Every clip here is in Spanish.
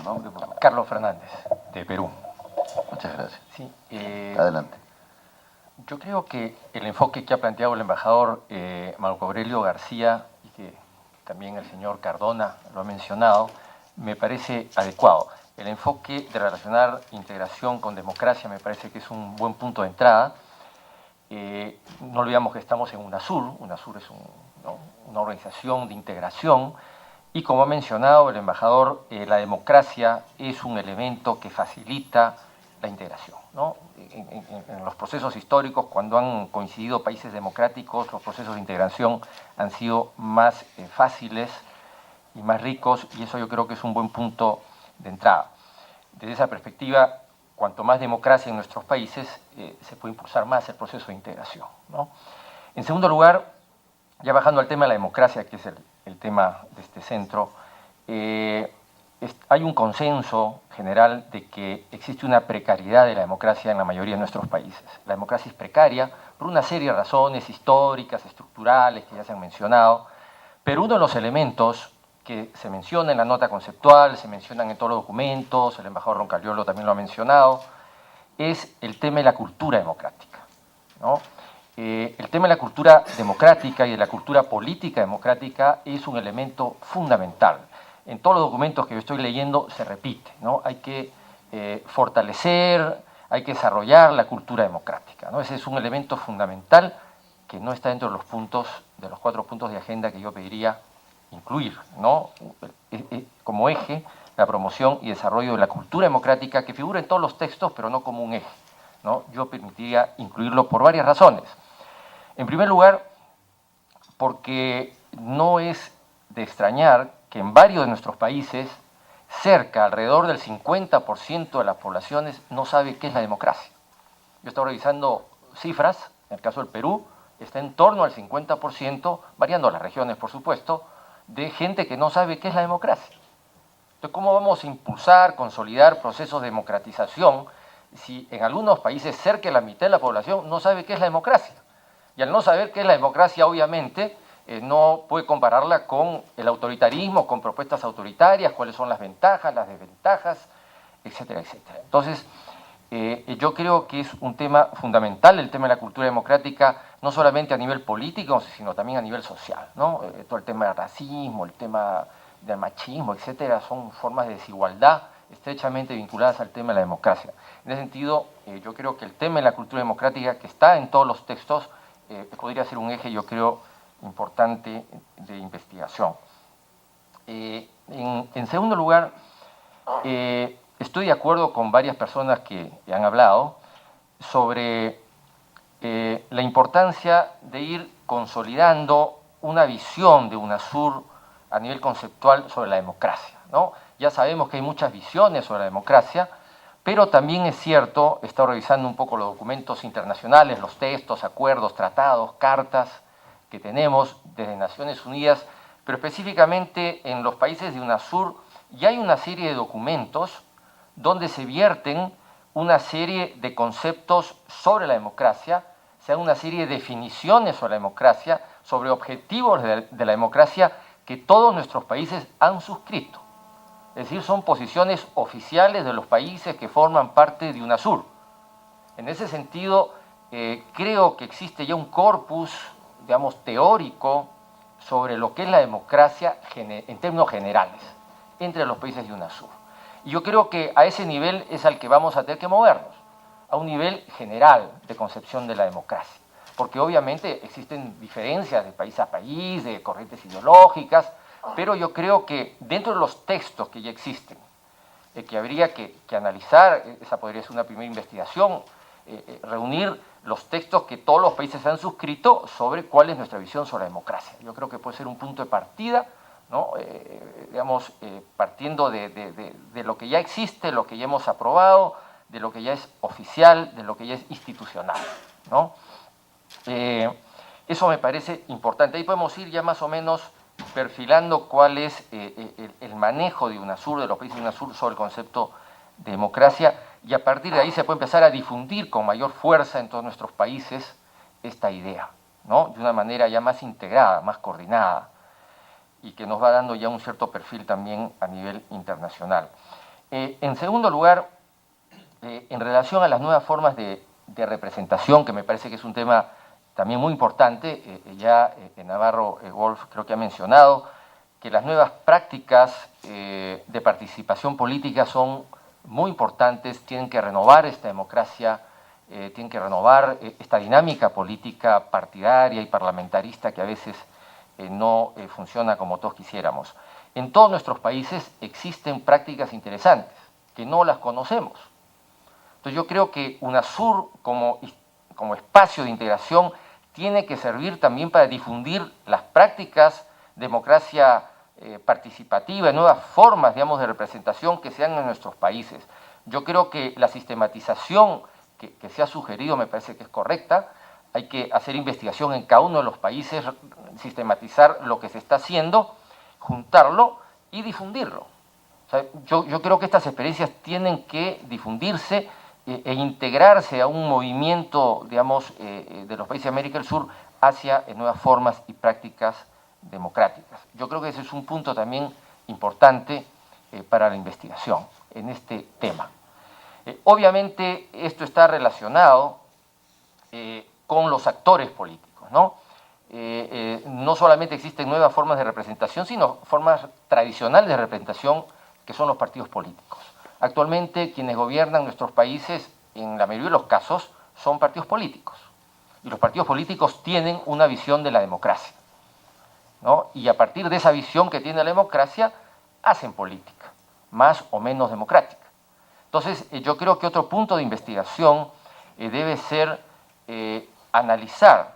nombre, por favor? Carlos Fernández, de Perú. Muchas gracias. Sí, Adelante. yo creo que el enfoque que ha planteado el embajador Marco Aurelio García, y que también el señor Cardona lo ha mencionado, me parece adecuado. El enfoque de relacionar integración con democracia me parece que es un buen punto de entrada. No olvidamos que estamos en UNASUR. UNASUR es una organización de integración y, como ha mencionado el embajador, la democracia es un elemento que facilita la integración, ¿no? En los procesos históricos, cuando han coincidido países democráticos, los procesos de integración han sido más fáciles y más ricos, y eso yo creo que es un buen punto de entrada. Desde esa perspectiva, cuanto más democracia en nuestros países, se puede impulsar más el proceso de integración, ¿no? En segundo lugar, ya bajando al tema de la democracia, que es el tema de este centro, hay un consenso general de que existe una precariedad de la democracia en la mayoría de nuestros países. La democracia es precaria por una serie de razones históricas, estructurales, que ya se han mencionado, pero uno de los elementos que se menciona en la nota conceptual, se mencionan en todos los documentos, el embajador Roncaliolo también lo ha mencionado, es el tema de la cultura democrática, ¿no? El tema de la cultura democrática y de la cultura política democrática es un elemento fundamental. En todos los documentos que yo estoy leyendo se repite, ¿no? Hay que fortalecer, hay que desarrollar la cultura democrática, ¿no? Ese es un elemento fundamental que no está dentro de los puntos, de los 4 puntos de agenda que yo pediría incluir, ¿no? Como eje, la promoción y desarrollo de la cultura democrática, que figura en todos los textos, pero no como un eje, ¿no? Yo permitiría incluirlo por varias razones. En primer lugar, porque no es de extrañar que en varios de nuestros países, alrededor del 50% de las poblaciones no sabe qué es la democracia. Yo estaba revisando cifras, en el caso del Perú, está en torno al 50%, variando las regiones, por supuesto, de gente que no sabe qué es la democracia. Entonces, ¿cómo vamos a impulsar, consolidar procesos de democratización si en algunos países cerca de la mitad de la población no sabe qué es la democracia? Y al no saber qué es la democracia, obviamente, no puede compararla con el autoritarismo, con propuestas autoritarias, cuáles son las ventajas, las desventajas, etcétera, etcétera. Entonces, yo creo que es un tema fundamental el tema de la cultura democrática, no solamente a nivel político, sino también a nivel social, ¿no? Todo el tema del racismo, el tema del machismo, etcétera, son formas de desigualdad estrechamente vinculadas al tema de la democracia. En ese sentido, yo creo que el tema de la cultura democrática, que está en todos los textos, podría ser un eje, yo creo, importante de investigación. En segundo lugar, estoy de acuerdo con varias personas que han hablado sobre la importancia de ir consolidando una visión de UNASUR a nivel conceptual sobre la democracia, ¿no? Ya sabemos que hay muchas visiones sobre la democracia, pero también es cierto, he estado revisando un poco los documentos internacionales, los textos, acuerdos, tratados, cartas que tenemos desde Naciones Unidas, pero específicamente en los países de UNASUR ya hay una serie de documentos donde se vierten una serie de conceptos sobre la democracia, se dan una serie de definiciones sobre la democracia, sobre objetivos de la democracia que todos nuestros países han suscrito. Es decir, son posiciones oficiales de los países que forman parte de UNASUR. En ese sentido, creo que existe ya un corpus, digamos, teórico sobre lo que es la democracia en términos generales entre los países de UNASUR. Y yo creo que a ese nivel es al que vamos a tener que movernos, a un nivel general de concepción de la democracia. Porque obviamente existen diferencias de país a país, de corrientes ideológicas, pero yo creo que dentro de los textos que ya existen, que habría que analizar, esa podría ser una primera investigación, reunir los textos que todos los países han suscrito sobre cuál es nuestra visión sobre la democracia. Yo creo que puede ser un punto de partida, ¿no? Digamos, partiendo de lo que ya existe, lo que ya hemos aprobado, de lo que ya es oficial, de lo que ya es institucional, ¿no? Eso me parece importante. Ahí podemos ir ya más o menos perfilando cuál es el manejo de UNASUR, de los países de UNASUR, sobre el concepto de democracia, y a partir de ahí se puede empezar a difundir con mayor fuerza en todos nuestros países esta idea, ¿no? De una manera ya más integrada, más coordinada, y que nos va dando ya un cierto perfil también a nivel internacional. En segundo lugar, en relación a las nuevas formas de representación, que me parece que es un tema también muy importante, Navarro Wolf creo que ha mencionado que las nuevas prácticas de participación política son muy importantes, tienen que renovar esta democracia, tienen que renovar esta dinámica política partidaria y parlamentarista que a veces no funciona como todos quisiéramos. En todos nuestros países existen prácticas interesantes que no las conocemos. Entonces yo creo que UNASUR como espacio de integración tiene que servir también para difundir las prácticas de democracia participativa, nuevas formas, digamos, de representación que se dan en nuestros países. Yo creo que la sistematización que se ha sugerido me parece que es correcta. Hay que hacer investigación en cada uno de los países, sistematizar lo que se está haciendo, juntarlo y difundirlo. O sea, yo creo que estas experiencias tienen que difundirse e integrarse a un movimiento, digamos, de los países de América del Sur hacia nuevas formas y prácticas democráticas. Yo creo que ese es un punto también importante para la investigación en este tema. Obviamente esto está relacionado con los actores políticos, ¿no? No solamente existen nuevas formas de representación, sino formas tradicionales de representación que son los partidos políticos. Actualmente quienes gobiernan nuestros países, en la mayoría de los casos, son partidos políticos. Y los partidos políticos tienen una visión de la democracia, ¿no? Y a partir de esa visión que tiene la democracia, hacen política, más o menos democrática. Entonces, yo creo que otro punto de investigación debe ser analizar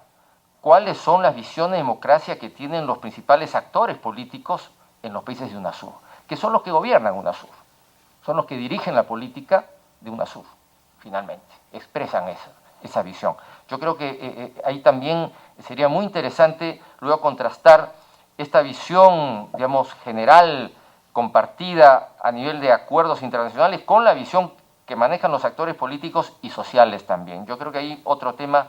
cuáles son las visiones de democracia que tienen los principales actores políticos en los países de UNASUR, que son los que gobiernan UNASUR, son los que dirigen la política de UNASUR, finalmente, expresan esa visión. Yo creo que ahí también sería muy interesante luego contrastar esta visión, digamos, general, compartida a nivel de acuerdos internacionales con la visión que manejan los actores políticos y sociales también. Yo creo que hay otro tema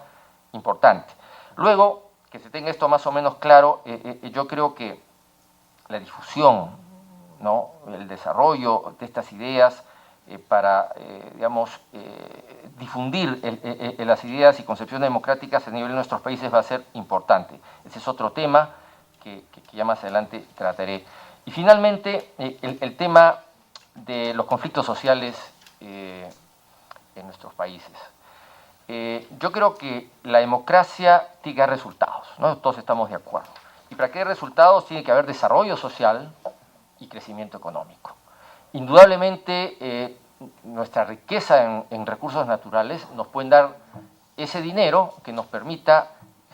importante. Luego, que se tenga esto más o menos claro, yo creo que la difusión, ¿no?, el desarrollo de estas ideas para, digamos, difundir las ideas y concepciones democráticas a nivel de nuestros países va a ser importante. Ese es otro tema que ya más adelante trataré. Y finalmente, el tema de los conflictos sociales en nuestros países. Yo creo que la democracia tiene que dar resultados, ¿no? Todos estamos de acuerdo. Y para que haya resultados tiene que haber desarrollo social y crecimiento económico. Indudablemente, nuestra riqueza en recursos naturales nos pueden dar ese dinero que nos permita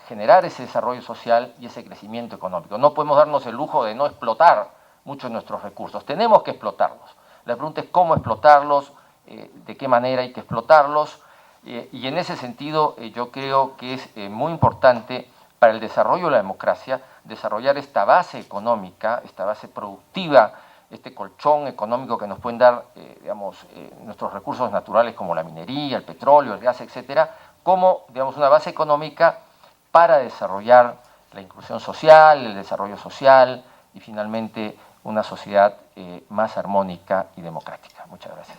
generar ese desarrollo social y ese crecimiento económico. No podemos darnos el lujo de no explotar muchos de nuestros recursos. Tenemos que explotarlos. La pregunta es cómo explotarlos, de qué manera hay que explotarlos. Y en ese sentido yo creo que es muy importante para el desarrollo de la democracia desarrollar esta base económica, esta base productiva, este colchón económico que nos pueden dar digamos, nuestros recursos naturales como la minería, el petróleo, el gas, etcétera, como digamos, una base económica para desarrollar la inclusión social, el desarrollo social y finalmente una sociedad más armónica y democrática. Muchas gracias.